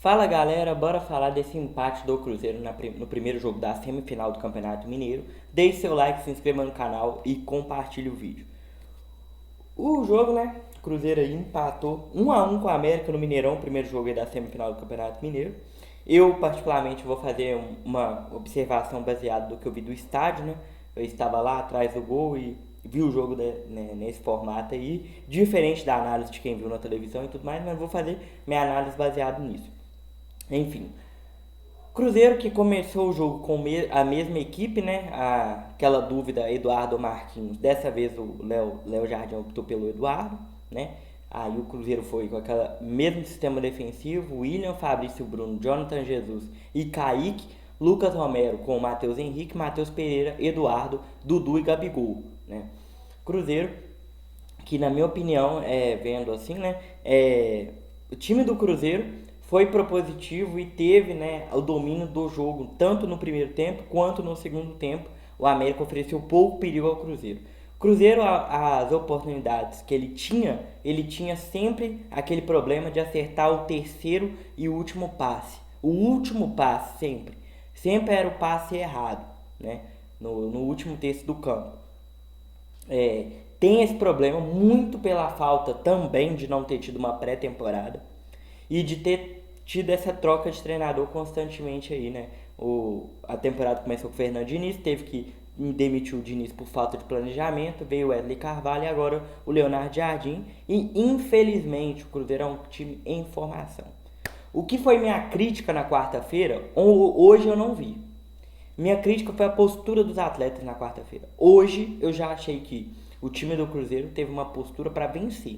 Fala galera, bora falar desse empate do Cruzeiro no primeiro jogo da semifinal do Campeonato Mineiro. Deixe seu like, se inscreva no canal e compartilhe o vídeo. O jogo, né? O Cruzeiro aí empatou 1-1 com a América no Mineirão, primeiro jogo aí da semifinal do Campeonato Mineiro. Eu, particularmente, vou fazer uma observação baseada do que eu vi do estádio, né? Eu estava lá atrás do gol e vi o jogo nesse formato aí, diferente da análise de quem viu na televisão e tudo mais, mas vou fazer minha análise baseada nisso. Enfim, Cruzeiro que começou o jogo com a mesma equipe, né? Aquela dúvida Eduardo ou Marquinhos. Dessa vez o Léo Jardim optou pelo Eduardo, né? Aí o Cruzeiro foi com aquele mesmo sistema defensivo: William, Fabrício Bruno, Jonathan Jesus e Kaique, Lucas Romero com o Matheus Henrique, Matheus Pereira, Eduardo, Dudu e Gabigol, né? Cruzeiro que, na minha opinião, vendo assim, né? O time do Cruzeiro foi propositivo e teve, né, o domínio do jogo, tanto no primeiro tempo quanto no segundo tempo. O América ofereceu pouco perigo ao Cruzeiro. Cruzeiro, as oportunidades que ele tinha sempre aquele problema de acertar o terceiro e o último passe. O último passe sempre era o passe errado, né, no último terço do campo. Tem esse problema muito pela falta também de não ter tido uma pré-temporada e de ter tido essa troca de treinador constantemente aí, né? A temporada começou com o Fernando Diniz, teve que demitir o Diniz por falta de planejamento, veio o Wesley Carvalho e agora o Leonardo Jardim. E infelizmente o Cruzeiro é um time em formação. O que foi minha crítica na quarta-feira, hoje eu não vi. Minha crítica foi a postura dos atletas na quarta-feira. Hoje eu já achei que o time do Cruzeiro teve uma postura para vencer.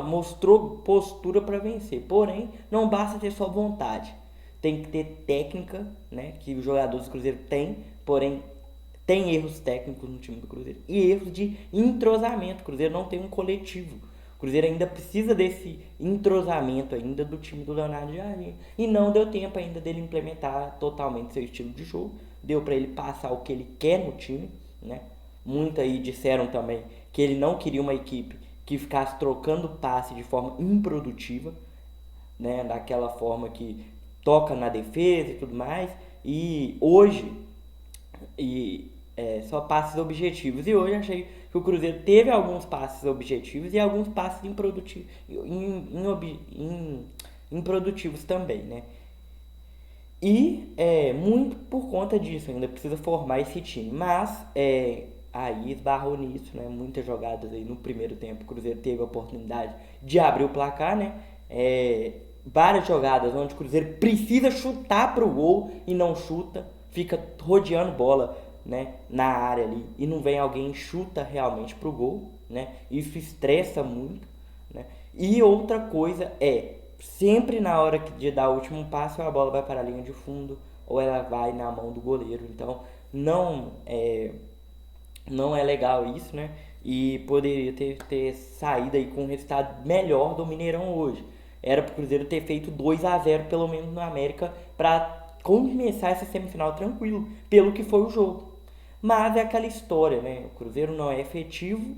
Mostrou postura para vencer. Porém, não basta ter só vontade. Tem que ter técnica, né? Que os jogadores do Cruzeiro têm. Porém, tem erros técnicos no time do Cruzeiro. E erros de entrosamento. O Cruzeiro não tem um coletivo. O Cruzeiro ainda precisa desse entrosamento ainda do time do Leonardo Jardim. E não deu tempo ainda dele implementar totalmente seu estilo de jogo. Deu para ele passar o que ele quer no time, né? Muitos aí disseram também que ele não queria uma equipe que ficasse trocando passe de forma improdutiva, né? Daquela forma que toca na defesa e tudo mais. E hoje, só passes objetivos. E hoje achei que o Cruzeiro teve alguns passes objetivos e alguns passes improdutivos também, né? E muito por conta disso, ainda precisa formar esse time. Mas aí esbarrou nisso, né? Muitas jogadas aí no primeiro tempo. O Cruzeiro teve a oportunidade de abrir o placar, né? Várias jogadas onde o Cruzeiro precisa chutar pro gol e não chuta, fica rodeando bola, né, na área ali e não vem alguém e chuta realmente pro gol, né? Isso estressa muito, né? E outra coisa sempre na hora de dar o último passo a bola vai para a linha de fundo ou ela vai na mão do goleiro. Então não é legal isso, né? E poderia ter saído aí com um resultado melhor do Mineirão hoje. Era pro Cruzeiro ter feito 2-0 pelo menos no América para começar essa semifinal tranquilo, pelo que foi o jogo. Mas é aquela história, né? O Cruzeiro não é efetivo,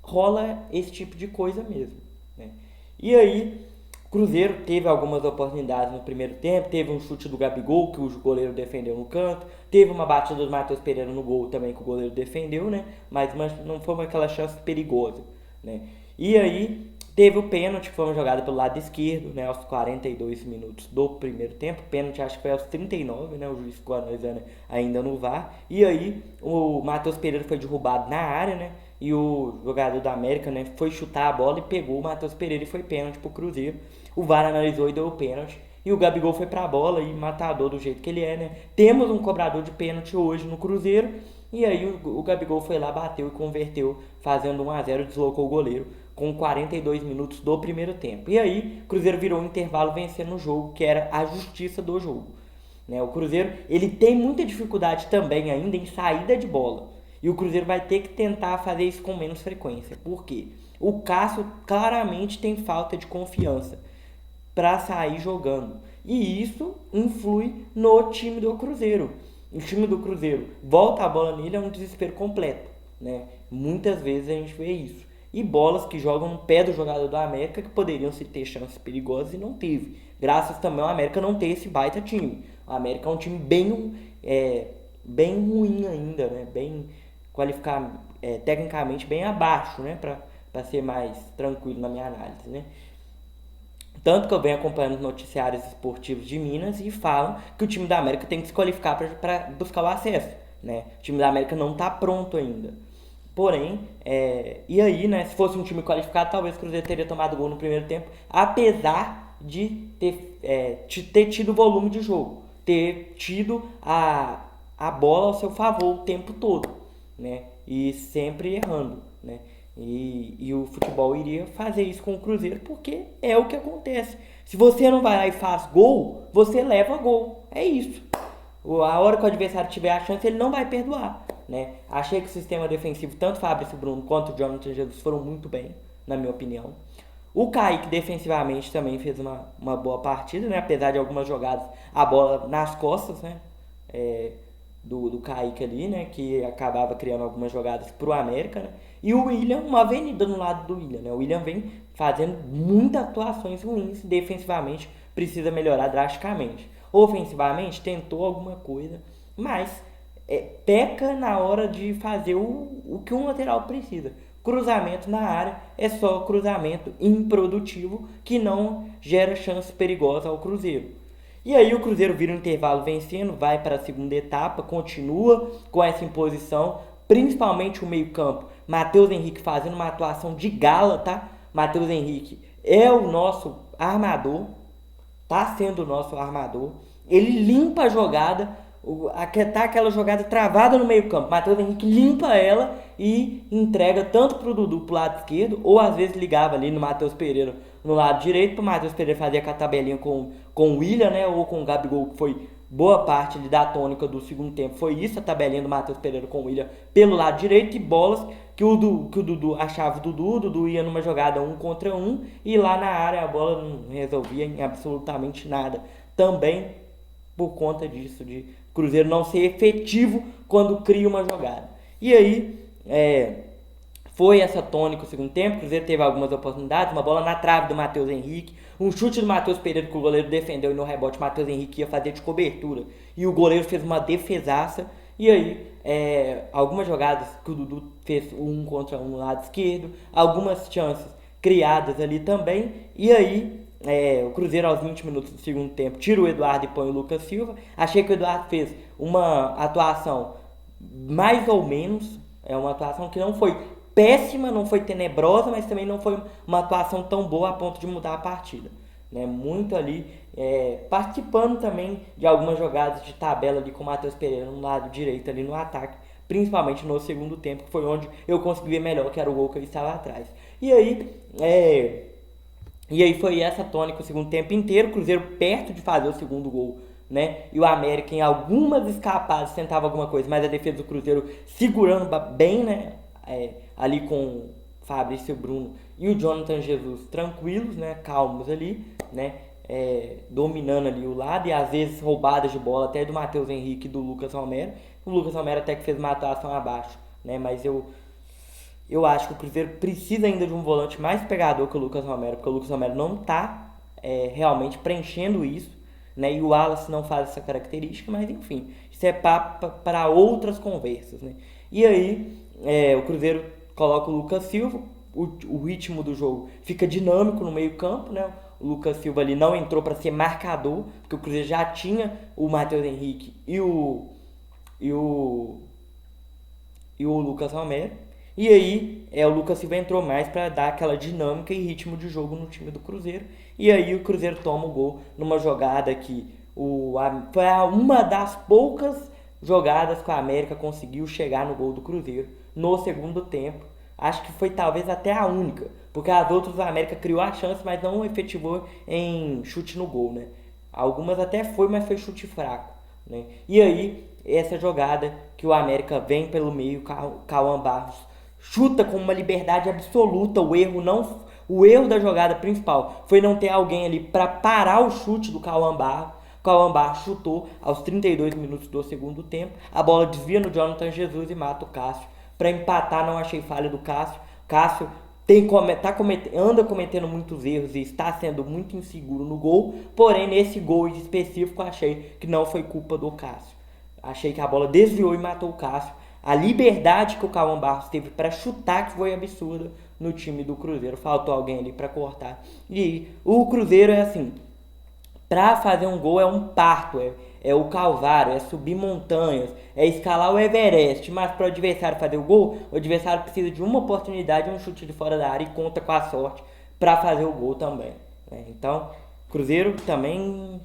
rola esse tipo de coisa mesmo, né? E aí, o Cruzeiro teve algumas oportunidades no primeiro tempo, teve um chute do Gabigol que o goleiro defendeu no canto, teve uma batida do Matheus Pereira no gol também que o goleiro defendeu, né? Mas não foi aquela chance perigosa, né? E aí, teve o pênalti que foi uma jogada pelo lado esquerdo, né, aos 42 minutos do primeiro tempo. Pênalti acho que foi aos 39, né? O juiz ficou analisando ainda no VAR. E aí o Matheus Pereira foi derrubado na área, né? E o jogador da América, né, foi chutar a bola e pegou o Matheus Pereira e foi pênalti pro Cruzeiro. O VAR analisou e deu o pênalti. E o Gabigol foi pra bola e matador do jeito que ele é, né? Temos um cobrador de pênalti hoje no Cruzeiro. E aí o Gabigol foi lá, bateu e converteu, fazendo 1-0, deslocou o goleiro com 42 minutos do primeiro tempo. E aí o Cruzeiro virou um intervalo vencendo o jogo, que era a justiça do jogo, né? O Cruzeiro ele tem muita dificuldade também ainda em saída de bola. E o Cruzeiro vai ter que tentar fazer isso com menos frequência. Por quê? O Cássio claramente tem falta de confiança para sair jogando. E isso influi no time do Cruzeiro. O time do Cruzeiro volta a bola nele, é um desespero completo, né? Muitas vezes a gente vê isso. e bolas que jogam no pé do jogador do América que poderiam se ter chances perigosas e não teve. Graças também ao América não ter esse baita time. O América é um time bem ruim ainda, né? Bem qualificado, tecnicamente bem abaixo, né? Para ser mais tranquilo na minha análise, né? Tanto que eu venho acompanhando noticiários esportivos de Minas e falam que o time da América tem que se qualificar para buscar o acesso, né? O time da América não está pronto ainda. Porém, e aí, né? Se fosse um time qualificado, talvez o Cruzeiro teria tomado gol no primeiro tempo, apesar de ter tido volume de jogo, ter tido a bola ao seu favor o tempo todo, né? E sempre errando, né? E o futebol iria fazer isso com o Cruzeiro porque é o que acontece. Se você não vai lá e faz gol, você leva gol. É isso. A hora que o adversário tiver a chance, ele não vai perdoar, né? Achei que o sistema defensivo, tanto o Fabrício Bruno quanto o Jonathan Jesus foram muito bem, na minha opinião. O Kaique defensivamente também fez uma boa partida, né? Apesar de algumas jogadas, a bola nas costas, né? Do Kaique ali, né? Que acabava criando algumas jogadas pro América, né? E o William, uma avenida no lado do William, né? O William vem fazendo muitas atuações ruins, defensivamente precisa melhorar drasticamente. Ofensivamente tentou alguma coisa, mas peca na hora de fazer o que um lateral precisa. Cruzamento na área é só cruzamento improdutivo que não gera chance perigosa ao Cruzeiro. E aí o Cruzeiro vira um intervalo vencendo, vai para a segunda etapa, continua com essa imposição, principalmente o meio-campo. Matheus Henrique fazendo uma atuação de gala, tá? Matheus Henrique é o nosso armador, tá sendo o nosso armador. Ele limpa a jogada, tá aquela jogada travada no meio-campo. Matheus Henrique limpa ela e entrega tanto pro Dudu pro lado esquerdo, ou às vezes ligava ali no Matheus Pereira no lado direito, pro Matheus Pereira fazer a tabelinha com o William, né? Ou com o Gabigol, que foi boa parte da tônica do segundo tempo. Foi isso, a tabelinha do Matheus Pereira com o William pelo lado direito, e bolas que o Dudu achava o Dudu ia numa jogada 1 contra 1, e lá na área a bola não resolvia em absolutamente nada. Também por conta disso, de Cruzeiro não ser efetivo quando cria uma jogada. E aí, foi essa tônica o segundo tempo. O Cruzeiro teve algumas oportunidades, uma bola na trave do Matheus Henrique, um chute do Matheus Pereira que o goleiro defendeu, e no rebote o Matheus Henrique ia fazer de cobertura, e o goleiro fez uma defesaça. E aí, algumas jogadas que o Dudu fez 1 contra 1 no lado esquerdo, algumas chances criadas ali também. E aí, o Cruzeiro aos 20 minutos do segundo tempo tira o Eduardo e põe o Lucas Silva. Achei que o Eduardo fez uma atuação mais ou menos, uma atuação que não foi péssima, não foi tenebrosa, mas também não foi uma atuação tão boa a ponto de mudar a partida, né? Muito ali, participando também de algumas jogadas de tabela ali com o Matheus Pereira no lado direito ali no ataque, principalmente no segundo tempo, que foi onde eu consegui ver melhor, que era o gol que eu estava atrás. E aí foi essa tônica o segundo tempo inteiro, o Cruzeiro perto de fazer o segundo gol, né? E o América em algumas escapadas tentava alguma coisa, mas a defesa do Cruzeiro segurando bem, né? Ali com o Fabrício Bruno e o Jonathan Jesus tranquilos, né? Calmos ali, né? Dominando ali o lado, e às vezes roubadas de bola até do Matheus Henrique e do Lucas Romero. O Lucas Romero até que fez uma atuação abaixo, né? Mas eu acho que o Cruzeiro precisa ainda de um volante mais pegador que o Lucas Romero, porque o Lucas Romero não está realmente preenchendo isso, né? E o Wallace não faz essa característica, mas enfim, isso é para outras conversas, né? E aí, o Cruzeiro coloca o Lucas Silva, o ritmo do jogo fica dinâmico no meio-campo, né? O Lucas Silva ali não entrou para ser marcador, porque o Cruzeiro já tinha o Matheus Henrique e o Lucas Romero. E aí, o Lucas Silva entrou mais para dar aquela dinâmica e ritmo de jogo no time do Cruzeiro. E aí o Cruzeiro toma o gol numa jogada que foi uma das poucas jogadas que a América conseguiu chegar no gol do Cruzeiro no segundo tempo. Acho que foi talvez até a única, porque as outras a América criou a chance, mas não efetivou em chute no gol, né? Algumas até foi, mas foi chute fraco, né? E aí, essa jogada que o América vem pelo meio, Cauã Barros chuta com uma liberdade absoluta. O erro da jogada principal foi não ter alguém ali para parar o chute do Cauã Barros. O Cauã Barros chutou aos 32 minutos do segundo tempo. A bola desvia no Jonathan Jesus e mata o Cássio para empatar. Não achei falha do Cássio. Cássio anda cometendo muitos erros e está sendo muito inseguro no gol, porém nesse gol específico achei que não foi culpa do Cássio. Achei que a bola desviou e matou o Cássio. A liberdade que o Cauã Barros teve para chutar que foi absurda no time do Cruzeiro. Faltou alguém ali para cortar. E o Cruzeiro é assim, para fazer um gol é um parto, é o calvário, é subir montanhas, é escalar o Everest, mas para o adversário fazer o gol, o adversário precisa de uma oportunidade, um chute de fora da área e conta com a sorte para fazer o gol também. Né? Então, Cruzeiro também,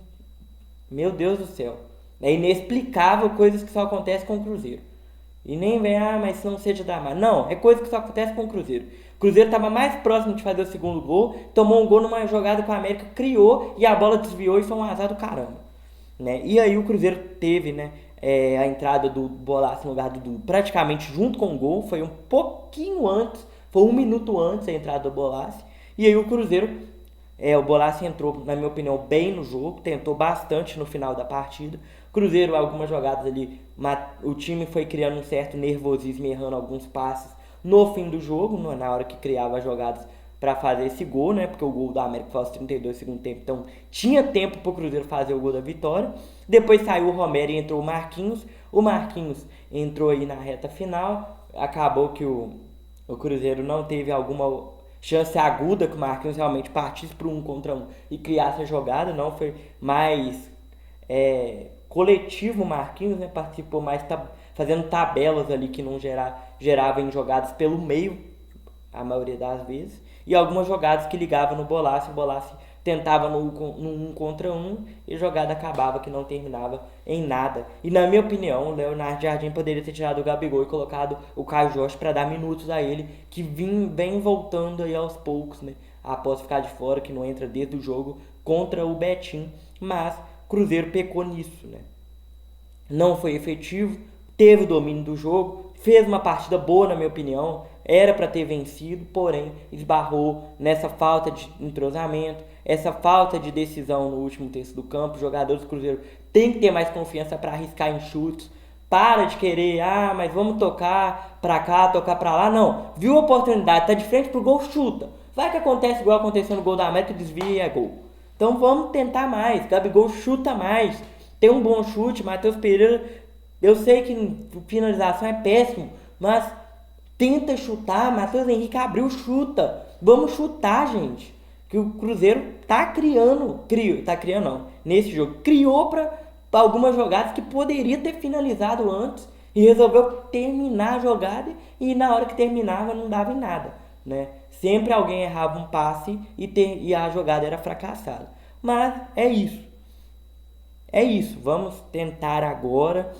meu Deus do céu, é inexplicável coisas que só acontecem com o Cruzeiro. E nem vem, mas não seja dramático. Não, é coisa que só acontece com o Cruzeiro. O Cruzeiro estava mais próximo de fazer o segundo gol, tomou um gol numa jogada que o América criou e a bola desviou e foi um azar do caramba. Né? E aí o Cruzeiro teve, né, a entrada do Bolaço no lugar do Dudu praticamente junto com o gol, foi um pouquinho antes, foi 1 minuto antes da entrada do Bolaço. E aí o Cruzeiro, o Bolaço entrou, na minha opinião, bem no jogo, tentou bastante no final da partida. Cruzeiro, algumas jogadas ali, o time foi criando um certo nervosismo, errando alguns passes no fim do jogo, na hora que criava as jogadas para fazer esse gol, né? Porque o gol da América foi aos 32 do segundo tempo, então tinha tempo para o Cruzeiro fazer o gol da vitória. Depois saiu o Romero e entrou o Marquinhos. O Marquinhos entrou aí na reta final, acabou que o Cruzeiro não teve alguma chance aguda que o Marquinhos realmente partisse para 1 contra 1 e criasse a jogada, não foi mais coletivo. Marquinhos, né, participou mais fazendo tabelas ali que não gerava em jogadas pelo meio, a maioria das vezes, e algumas jogadas que ligavam no Bolaço, o Bolaço tentava no 1 contra 1 e a jogada acabava que não terminava em nada. E na minha opinião, o Leonardo Jardim poderia ter tirado o Gabigol e colocado o Caio Jorge para dar minutos a ele, que vem voltando aí aos poucos, né, após ficar de fora, que não entra desde o jogo contra o Betim, mas Cruzeiro pecou nisso, né? Não foi efetivo, teve o domínio do jogo, fez uma partida boa na minha opinião, era para ter vencido, porém esbarrou nessa falta de entrosamento, essa falta de decisão no último terço do campo. Os jogadores do Cruzeiro têm que ter mais confiança para arriscar em chutes, para de querer, mas vamos tocar para cá, tocar para lá. Não, viu a oportunidade, tá de frente pro gol, chuta. Vai que acontece igual aconteceu no gol da América, desvia e é gol. Então vamos tentar mais, Gabigol chuta mais, tem um bom chute, Matheus Pereira, eu sei que finalização é péssimo, mas tenta chutar, Matheus Henrique abriu, chuta, vamos chutar, gente, que o Cruzeiro nesse jogo, criou para algumas jogadas que poderia ter finalizado antes e resolveu terminar a jogada e na hora que terminava não dava em nada, né? Sempre alguém errava um passe e a jogada era fracassada. Mas é isso. Vamos tentar agora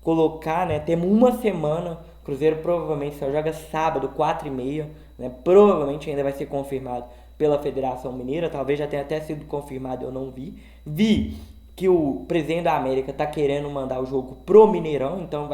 colocar, né? Temos uma semana. O Cruzeiro provavelmente só joga sábado, 4h30. Né? Provavelmente ainda vai ser confirmado pela Federação Mineira. Talvez já tenha até sido confirmado, eu não vi. Vi que o presidente da América está querendo mandar o jogo pro Mineirão. Então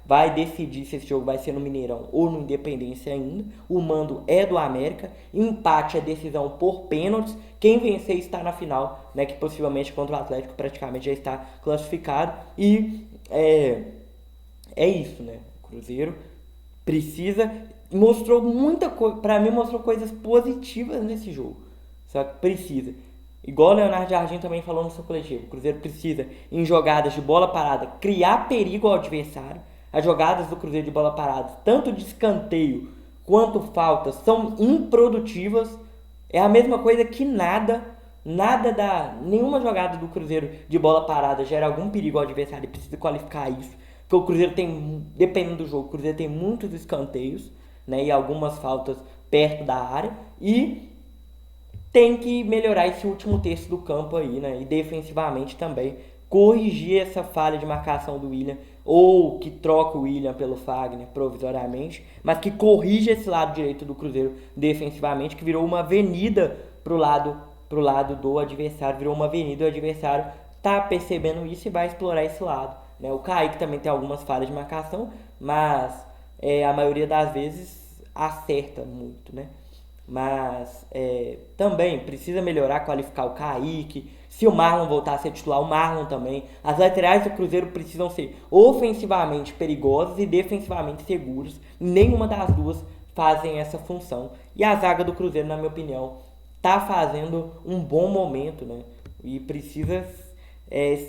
vai decidir se esse jogo vai ser no Mineirão ou no Independência ainda. O mando é do América. Empate é decisão por pênaltis. Quem vencer está na final, né, que possivelmente contra o Atlético praticamente já está classificado. E é isso, né? O Cruzeiro mostrou muita coisa, para mim mostrou coisas positivas nesse jogo. Só que precisa. Igual o Leonardo Jardim também falou no seu coletivo, o Cruzeiro precisa, em jogadas de bola parada, criar perigo ao adversário. As jogadas do Cruzeiro de bola parada, tanto de escanteio quanto faltas, são improdutivas. É a mesma coisa que nenhuma jogada do Cruzeiro de bola parada gera algum perigo ao adversário e precisa qualificar isso. Porque o Cruzeiro dependendo do jogo, o Cruzeiro tem muitos escanteios, né, e algumas faltas perto da área e tem que melhorar esse último terço do campo aí, né, e defensivamente também corrigir essa falha de marcação do William, ou que troca o William pelo Fagner provisoriamente, mas que corrige esse lado direito do Cruzeiro defensivamente, que virou uma avenida pro lado do adversário, virou uma avenida, o adversário tá percebendo isso e vai explorar esse lado, né? O Kaique também tem algumas falhas de marcação, mas a maioria das vezes acerta muito, né? Mas também precisa melhorar, qualificar o Kaique. Se o Marlon voltar a ser titular, o Marlon também. As laterais do Cruzeiro precisam ser ofensivamente perigosas e defensivamente seguras. Nenhuma das duas fazem essa função. E a zaga do Cruzeiro, na minha opinião, tá fazendo um bom momento, né? E precisa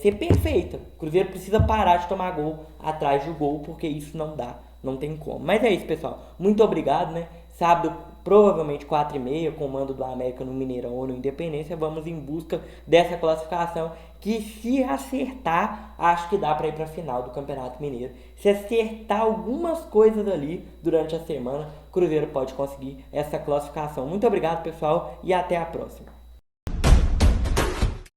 ser perfeita. O Cruzeiro precisa parar de tomar gol atrás do gol, porque isso não dá, não tem como. Mas é isso, pessoal. Muito obrigado, né? Sábado, provavelmente 4h30, comando do América no Mineirão ou no Independência, vamos em busca dessa classificação que, se acertar, acho que dá para ir para a final do Campeonato Mineiro. Se acertar algumas coisas ali durante a semana, o Cruzeiro pode conseguir essa classificação. Muito obrigado, pessoal, e até a próxima.